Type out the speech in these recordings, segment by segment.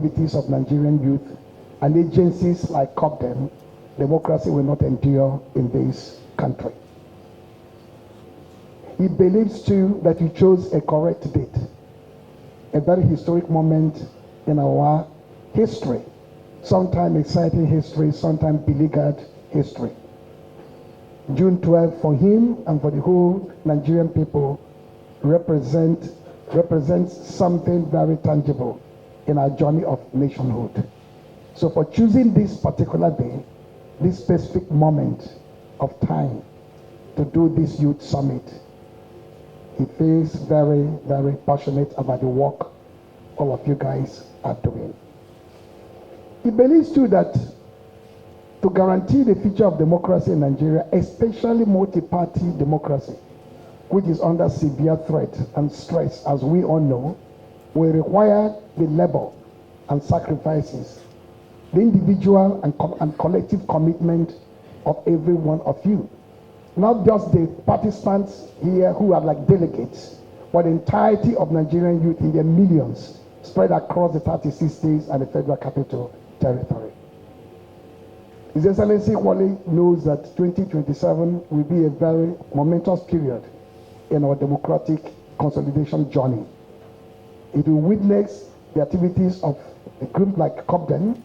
activities of Nigerian youth and agencies like COPDEM, democracy will not endure in this country. He believes too that he chose a correct date, a very historic moment in our history, sometimes exciting history, sometimes beleaguered history. June 12 for him and for the whole Nigerian people represents something very tangible in our journey of nationhood. So for choosing this particular day, this specific moment of time to do this youth summit, he feels very, very passionate about the work all of you guys are doing. He believes too that to guarantee the future of democracy in Nigeria, especially multi-party democracy, which is under severe threat and stress, as we all know, will require the labor and sacrifices, the individual and collective commitment of every one of you. Not just the participants here who are like delegates, but the entirety of Nigerian youth in their millions spread across the 36 states and the Federal Capital Territory. His Excellency Wale knows that 2027 will be a very momentous period in our democratic consolidation journey. It will witness the activities of a group like COPDEM,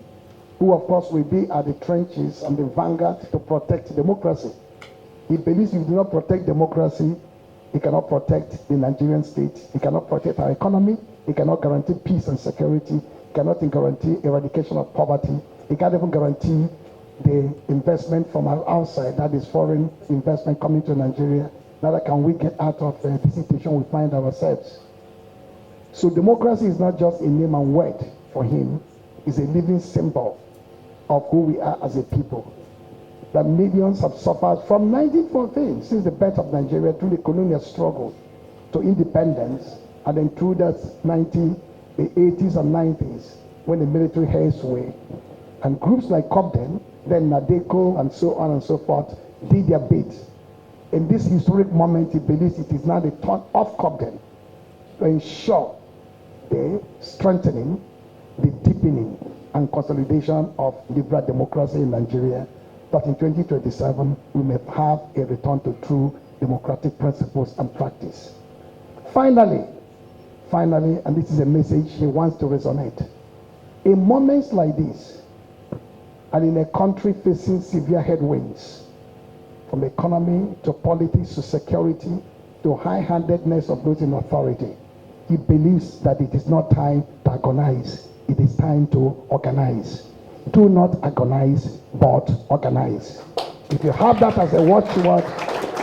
who of course will be at the trenches and the vanguard to protect democracy. He believes if you do not protect democracy, he cannot protect the Nigerian state, he cannot protect our economy, he cannot guarantee peace and security, he cannot guarantee eradication of poverty, he can't even guarantee the investment from outside, that is foreign investment coming to Nigeria. Neither can we get out of the situation we find ourselves. So democracy is not just a name and word for him, it's a living symbol of who we are as a people. That millions have suffered from 1914, since the birth of Nigeria, through the colonial struggle to independence, and then through the 80s and 90s, when the military held sway. And groups like COPDEM, then NADECO, and so on and so forth, did their bit. In this historic moment, he believes it is now the turn of COPDEM to ensure the strengthening, the deepening, and consolidation of liberal democracy in Nigeria, that in 2027 we may have a return to true democratic principles and practice. Finally, and this is a message he wants to resonate, in moments like this, and in a country facing severe headwinds, from economy to politics to security to high-handedness of those in authority, he believes that it is not time to agonize, it is time to organize. Do not agonize, but organize. If you have that as a watchword,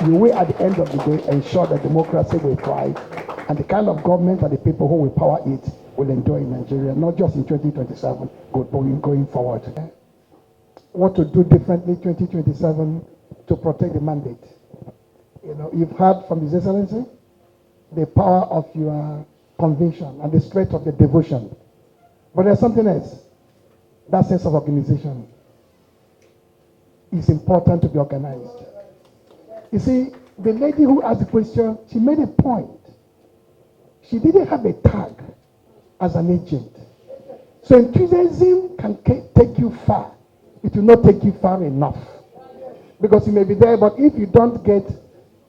you will at the end of the day ensure that democracy will thrive, and the kind of government and the people who will power it will endure in Nigeria, not just in 2027, going forward. What to do differently 2027 to protect the mandate? You know, you've heard from His Excellency the power of your conviction and the strength of your devotion. But there's something else. That sense of organization is important to be organized. You see, the lady who asked the question, she made a point. She didn't have a tag as an agent. So enthusiasm can take you far. It will not take you far enough. Because you may be there, but if you don't get,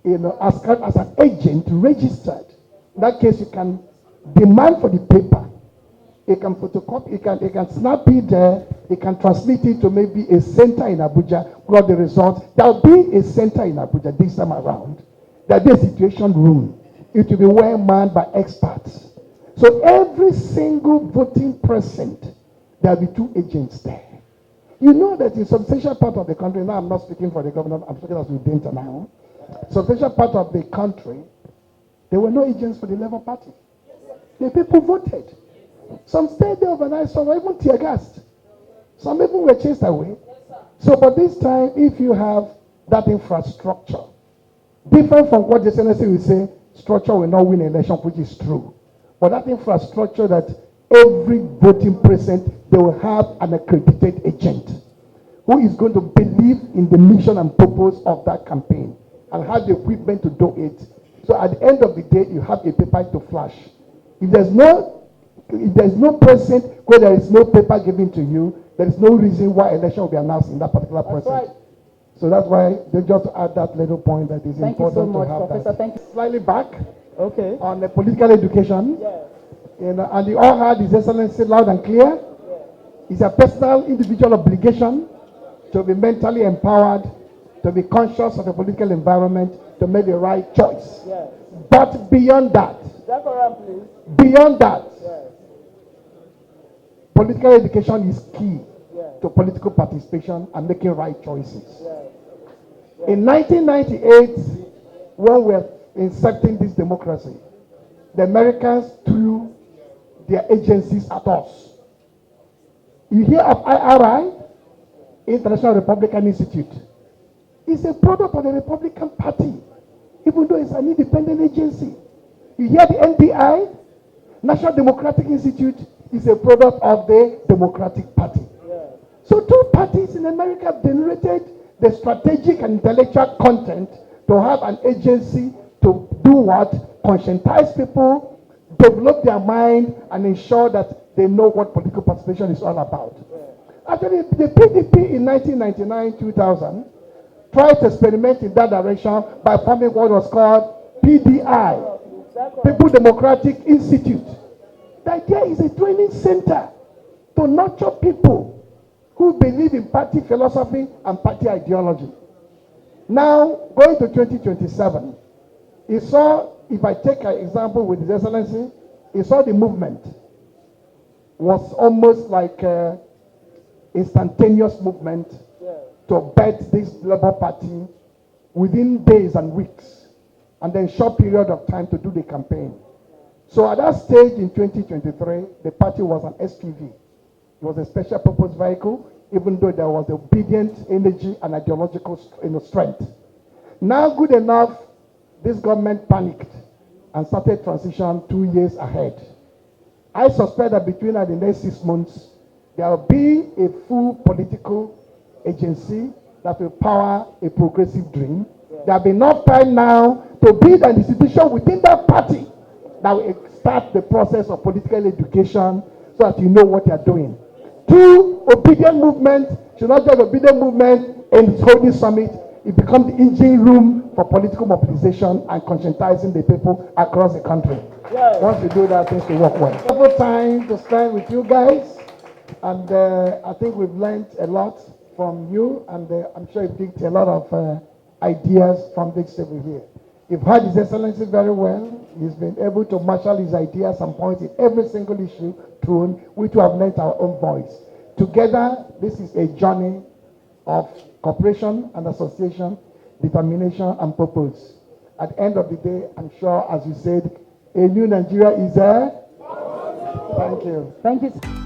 as an agent registered, in that case you can demand for the paper. He can photocopy, he can snap it there, he can transmit it to maybe a center in Abuja. Got the result. There will be a center in Abuja this time around. There will be a situation room. It will be well manned by experts. So every single voting precinct, there will be 2 agents there. You know that in substantial part of the country, now I'm not speaking for the governor, I'm speaking as Udenta now. Substantial part of the country, there were no agents for the Labour Party. The people voted. Some stayed there overnight, some were even tear gassed. Some people were chased away. So, but this time, if you have that infrastructure, different from what the Senate will say, structure will not win an election, which is true. But that infrastructure that every voting precinct, they will have an accredited agent who is going to believe in the mission and purpose of that campaign and have the equipment to do it. So at the end of the day, you have a paper to flash. If there's no If there is no president where there is no paper given to you, there is no reason why election will be announced in that particular precinct. Right. So that's why they just add that little point that is important to have. Professor, that. Thank you. Slightly back. Okay. On the political education. Yes. And you all heard His Excellency loud and clear. Yes. It's a personal, individual obligation to be mentally empowered, to be conscious of the political environment, to make the right choice. Yes. But beyond that, beyond that, yes, political education is key, yes, to political participation and making right choices. Yes. Yes. In 1998, when we were incepting this democracy, the Americans threw their agencies at us. You hear of IRI, International Republican Institute. It's a product of the Republican Party, even though it's an independent agency. You hear the NDI, National Democratic Institute, is a product of the Democratic Party. Yeah. So two parties in America have generated the strategic and intellectual content to have an agency to do what? Conscientize people, develop their mind, and ensure that they know what political participation is all about. Yeah. Actually, the PDP in 1999-2000 tried to experiment in that direction by forming what was called PDI, People Democratic Institute. The idea is a training center to nurture people who believe in party philosophy and party ideology. Now, going to 2027, you saw, if I take an example with His Excellency, you saw the movement was almost like an instantaneous movement to bet this Labour Party within days and weeks, and then short period of time to do the campaign. So at that stage in 2023, the party was an SPV. It was a special purpose vehicle, even though there was obedient energy and ideological strength. Now, good enough, this government panicked and started transition 2 years ahead. I suspect that between the next 6 months, there will be a full political agency that will power a progressive dream. There will be enough time now to build an institution within that party that will start the process of political education so that you know what you are doing. Two, obedient movement should not just obedient movement in holding summit. It becomes the engine room for political mobilization and conscientizing the people across the country. Yes. Once we do that, things will work well. Wonderful time to spend with you guys, and I think we've learned a lot from you, and I'm sure you've picked a lot of ideas from this table here. You've heard His Excellency very well. He's been able to marshal his ideas and points in every single issue thrown, which we have lent our own voice. Together, this is a journey of cooperation and association, determination and purpose. At the end of the day, I'm sure, as you said, a new Nigeria is there. Thank you. Thank you.